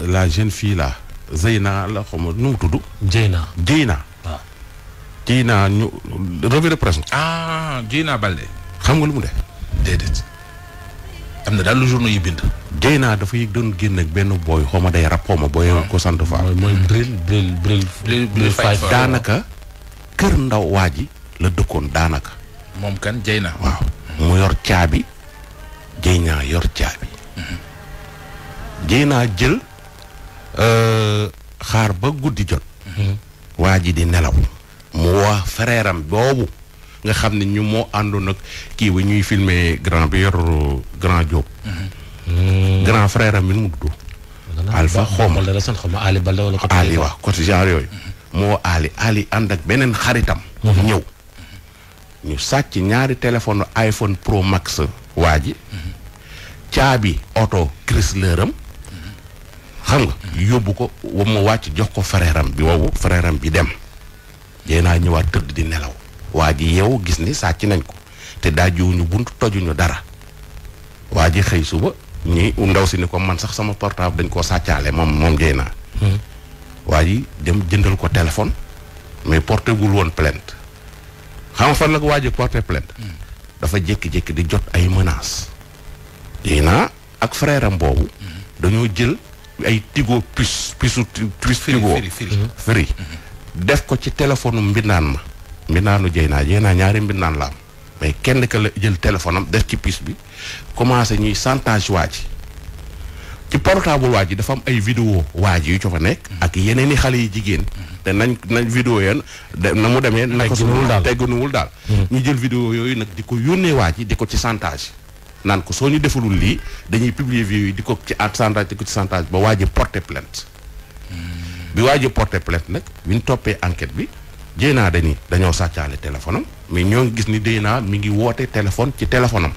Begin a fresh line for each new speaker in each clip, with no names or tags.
la jeune fille là Zeyna la xaw ma nu mu tudd.
Dieyna.
waaw. Dieyna ñu revue de presse.
Dieyna Baldé.
xam nga lu mu def.
déedéet. am na daal lu journaux yi bind.
Dieyna dafa yëg doon génn ak benn booy xaw ma day rap xaw ma booy ko sant fa.
mooy Bril Fight.
daanaka kër ndaw waa ji la dëkkoon daanaka.
moom kan Dieyna.
waaw mu yor caabi. Dieyna yor caabi. Dieyna jël xaar ba guddi jot. waa ji di nelaw. mu wax frère am boobu nga xam ne ñu moo àndoon ak kii ba ñuy filmer grand bi yor grand Diop. grand frère am mi nu mu tudd. Alpha xawma
Ali Balde wala
Ali waaw côté genre yooyu. moo Ali ànd ak beneen xaritam. ñëw ñu sàcc ñaari téléphone iPhone Pro Max waa ji. caabi oto Chrysler am. xam nga yóbbu ko wa mu wàcc jox ko frère am bi woowu frère am bi dem. Dieyna ñëwaat tëdd di nelaw. waa ji yow gis ni sàcc nañ ko te daajuwuñu buntu tojuñu dara. waa ji xëy suba ñi ndaw si ni ko man sax sama portable dañ koo sàccaale moom Dieyna. waa ji dem jëndal ko téléphone. mais porté gul woon plainte. xam nga fan la ko waa ji porté plainte. dafa jékki-jékki di jot ay menaces. Dieyna ak frère am boobu. dañoo jël ay tigo puce tigo firi def ko ci téléphone mbindaan ma. mbindaanu Dieyna ñaari mbindaan la am. mais kenn ka la jël téléphone am def ci puce bi commencé ñuy chantage waa ji. ci portable waa ji dafa am ay vidéo waa ji yu co fa nekk. ak yeneen i xale yi jigéen. te nañ vidéo yeen na mu demee. naka su teggunuwul daal. ñu jël vidéo yooyu nag di ko yónnee waa ji di ko ci chantage. naan ko soo ñu defalul lii dañuy publier vidéo yi di ko ci chantage di ko ci chantage ba waa ji porté plainte. bi waa ji porté plainte nag bi ñu toppee enquête bi. Dieyna dañoo sàccaale téléphone am mais ñoo ngi gis ni Dieyna mi ngi woote téléphone ci téléphone am.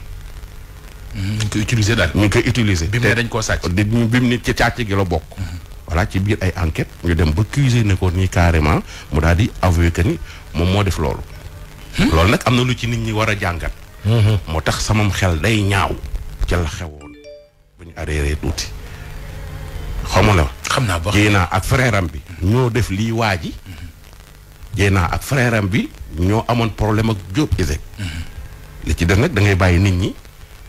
ñu ngi koy utiliser daal.
ñu ngi koy utiliser.
bi mu ne dañ koo sàcc.
bi mu ne ci càcc gi la bokk. voilà ci biir ay enquête ñu dem ba accusé ne ko nii carrément mu daal di avoué que ni moom moo def loolu. loolu nag am na lu ci nit ñi war a jàngat. moo tax samam xel day ñaaw. ca la xewoon bu ñu arrêté tuuti. xamu la.
xam naa ba
Dieyna ak frère am bi. ñoo def lii waa ji. Dieyna ak frère am bi ñoo amoon problème ak Diop Iseg. li ci def nag da ngay bàyyi nit ñi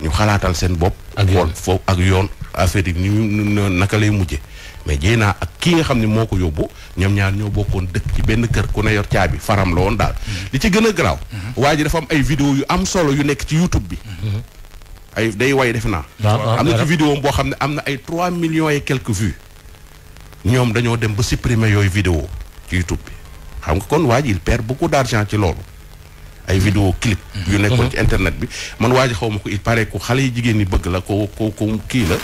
ñu xalaatal seen bopp.
ak yoon
foofu ak yoon affaire yi ni naka lay mujje mais Dieyna ak kii nga xam ne moo ko yóbbu ñoom ñaar ñoo bokkoon dëkk ci benn kër ku ne yor caabi faram la woon daal. li ci gën a garaaw. waa ji dafa am ay vidéo yu am solo yu nekk ci YouTube bi. ay day way def naa. am na ci vidéo boo xam ne am na ay 3 millions et quelques vues. ñoom dañoo dem ba supprimer yooyu vidéo ci YouTube bi. xam nga kon waa ji il perd beaucoup d'argent ci loolu. ay vidéo clip yu nekkoon ci internet bi man waa ji xaw ma ko il paraît que xale yi jigéen ñi bëgg la ko kii la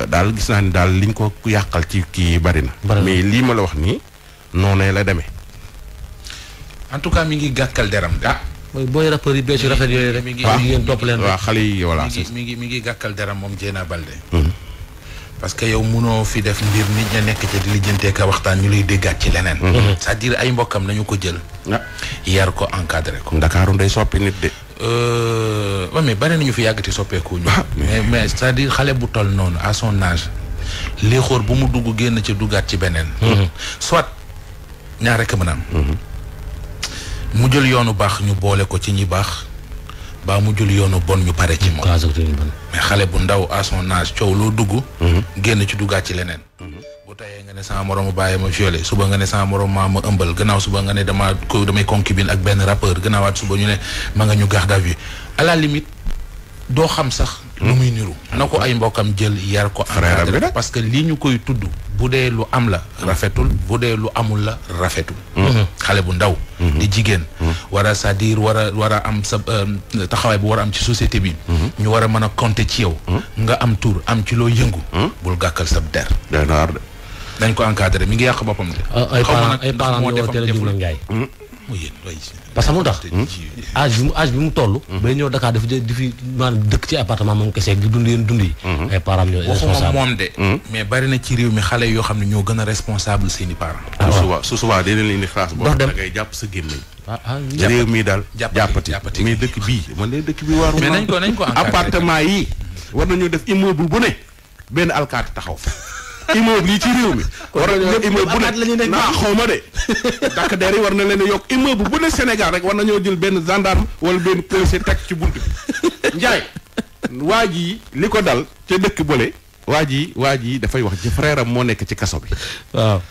daal gis naa ni daal liñ ko yàqal ci kii bari na. mais lii ma la wax nii noonee la demee.
en tout cas mi ngi gàkkal deram de.
mooy booy rappeurs yi bees yu rafet yooyu rek. ngeen topp leen
waaw xale yi voilà.
mi ngi gàkkal deram moom Dieyna Baldé. parce que yow munoo fi def mbir nit ña nekk ca di lijjantee ka waxtaan ñu lay déggaat ci leneen. c'est-à-dire ay mbokkam nañu ko jël. yar ko encadré ko.
Ndakaaru ndey soppi nit de.
waaw mais bari nañu fi yàggati soppeeku ñu. mais c'est-à-dire xale bu toll noonu à son âge. lii xool bu mu dugg génn ci duggaat ci beneen. soit ñaar rek mën a am. mu jël yoonu baax ñu boole ko ci ñi baax. baa mu jël yoonu bon ñu pare ci moom. mais xale bu ndaw à son âge coow loo dugg. génn ci duggaat ci leneen. bu tayee nga ne sama moromu bàyyi ma violé suba nga ne sama morom maa ma ëmbal gannaaw suba nga ne damay concubine ak benn rappeur gannaawaat suba ñu ne ma nga ñu garde à vue à la limite doo xam sax. lu muy niru. na ko ay mbokkam jël yar ko. encadré parce que lii ñu koy tudd bu dee lu am la rafetul bu dee lu amul la rafetul. xale bu ndaw. di jigéen. war a c'est-à-dire war a am sa taxawaay bu war a am ci société bi. ñu war a mën a compter ci yow. nga am tur am ci loo yëngu. bul gàkkal sa der. dañ ko encadré mi ngi yàq boppam de.
ay parents ñoo war a teel a jublu Ndiaye. parce que mu tax âge bi mu toll. bay ñëw Dakar dafa di fi maanaam dëkk ci appartement moom kese di dund yéen dund yi. ay parents ñoo
waxuma moom de. mais bari na ci réew mi xale yoo xam ne ñoo gën a responsable seeni parents.
su subaa dina leen di xaas. boo da ngay jàpp sa gémmiñ. réew mi daal jàppati mais dëkk bii man de dëkk bi waaru.
mais nañ ko encadré
appartement yi war nañu def immeuble bu ne benn alkaati taxaw fa. immeuble yi ci réew mi. war nañoo yokk immeuble bu ne naa xaw ma de. takk der yi war na leen a yokk immeuble bu ne Sénégal rek war nañoo jël benn gendarme wala benn policier teg ci bunt bi. Njaay waa ji li ko dal ca dëkk bële. waa ji dafay wax ci frère am moo nekk ci kaso bi.
waaw.